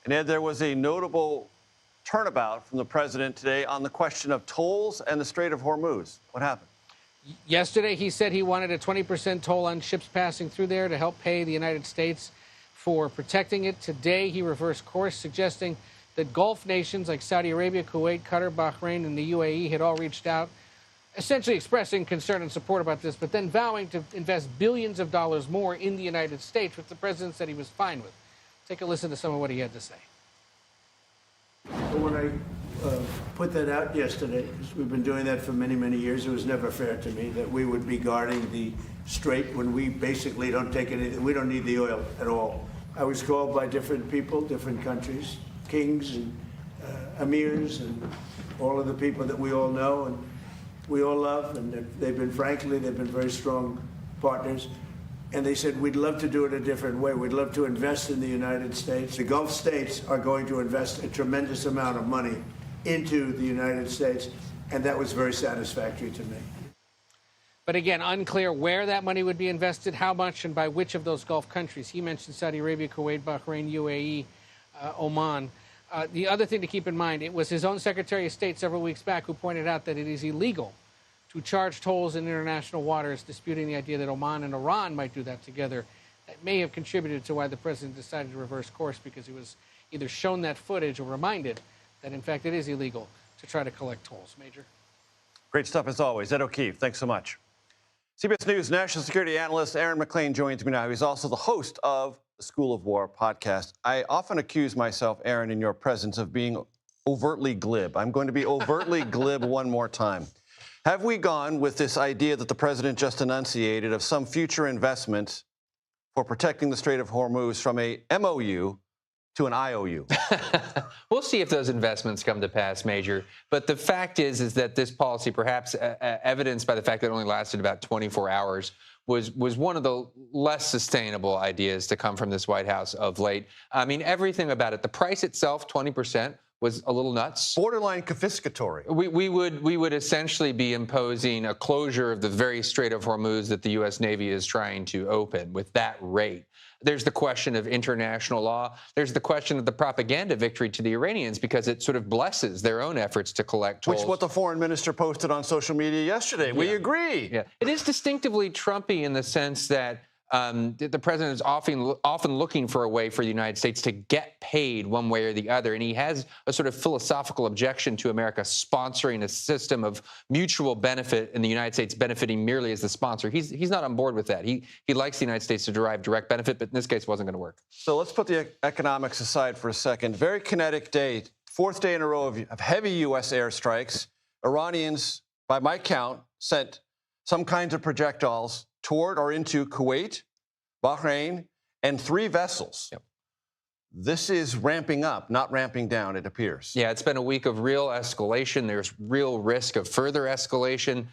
And Ed, there was a notable turnabout from the president today on the question of tolls and the Strait of Hormuz. What happened? Yesterday, he said he wanted a 20% toll on ships passing through there to help pay the United States for protecting it. Today, he reversed course, suggesting that Gulf nations like Saudi Arabia, Kuwait, Qatar, Bahrain, and the UAE had all reached out, essentially expressing concern and support about this, but then vowing to invest billions of dollars more in the United States, which the president said he was fine with. Take a listen to some of what he had to say. When I put that out yesterday, because we've been doing that for many, many years, it was never fair to me that we would be guarding the strait when we basically don't take anything. We don't need the oil at all. I was called by different people, different countries, kings and emirs and all of the people that we all know and we all love, and they've been very strong partners. And they said, we'd love to do it a different way. We'd love to invest in the United States. The Gulf states are going to invest a tremendous amount of money into the United States, and that was very satisfactory to me. But again, unclear where that money would be invested, how much, and by which of those Gulf countries. He mentioned Saudi Arabia, Kuwait, Bahrain, UAE, Oman. The other thing to keep in mind, it was his own Secretary of State several weeks back who pointed out that it is illegal to charge tolls in international waters, disputing the idea that Oman and Iran might do that together. That may have contributed to why the president decided to reverse course, because he was either shown that footage or reminded that, in fact, it is illegal to try to collect tolls. Major. Great stuff as always. Ed O'Keefe, thanks so much. CBS News national security analyst Aaron MacLean joins me now. He's also the host of the School of War podcast. I often accuse myself, Aaron, in your presence of being overtly glib. I'm going to be overtly glib one more time. Have we gone with this idea that the president just enunciated of some future investment for protecting the Strait of Hormuz from a MOU to an IOU? We'll see if those investments come to pass, Major. But the fact is that this policy, perhaps evidenced by the fact that it only lasted about 24 hours, was one of the less sustainable ideas to come from this White House of late. I mean, everything about it. The price itself, 20%. Was a little nuts. Borderline confiscatory. We would essentially be imposing a closure of the very Strait of Hormuz that the U.S. Navy is trying to open with that rate. There's the question of international law. There's the question of the propaganda victory to the Iranians, because it sort of blesses their own efforts to collect tolls. Which is what the foreign minister posted on social media yesterday. Yeah. We agree. Yeah. It is distinctively Trumpy in the sense that the president is often looking for a way for the United States to get paid one way or the other. And he has a sort of philosophical objection to America sponsoring a system of mutual benefit and the United States benefiting merely as the sponsor. He's not on board with that. He likes the United States to derive direct benefit, but in this case, it wasn't going to work. So let's put the economics aside for a second. Very kinetic day, fourth day in a row of heavy U.S. airstrikes. Iranians, by my count, sent some kinds of projectiles toward or into Kuwait, Bahrain, and 3 vessels. Yep. This is ramping up, not ramping down, it appears. Yeah, it's been a week of real escalation. There's real risk of further escalation.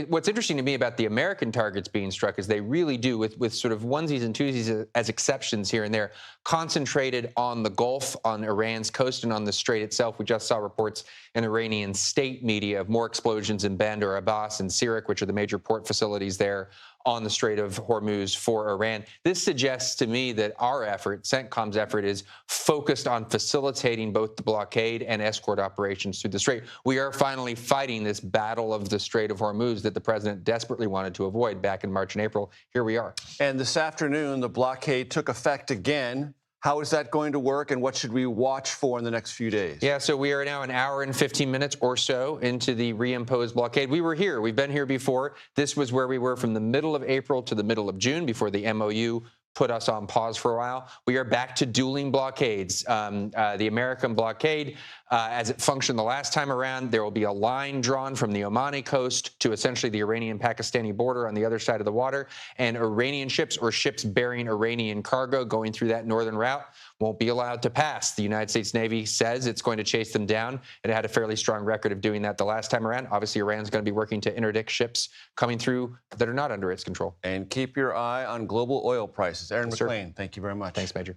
What's interesting to me about the American targets being struck is they really do, with sort of onesies and twosies as exceptions here and there, concentrated on the Gulf, on Iran's coast, and on the Strait itself. We just saw reports in Iranian state media of more explosions in Bandar Abbas and Sirak, which are the major port facilities there on the Strait of Hormuz for Iran. This suggests to me that our effort, CENTCOM's effort, is focused on facilitating both the blockade and escort operations through the Strait. We are finally fighting this battle of the Strait of Hormuz that the president desperately wanted to avoid back in March and April. Here we are. And this afternoon, the blockade took effect again. How is that going to work, and what should we watch for in the next few days? Yeah, so we are now an hour and 15 minutes or so into the reimposed blockade. We were here. We've been here before. This was where we were from the middle of April to the middle of June before the MOU put us on pause for a while. We are back to dueling blockades. The American blockade, as it functioned the last time around, there will be a line drawn from the Omani coast to essentially the Iranian-Pakistani border on the other side of the water, and Iranian ships or ships bearing Iranian cargo going through that northern route won't be allowed to pass. The United States Navy says it's going to chase them down. It had a fairly strong record of doing that the last time around. Obviously, Iran's going to be working to interdict ships coming through that are not under its control. And keep your eye on global oil prices. Aaron Yes, MacLean, thank you very much. Thanks, Major.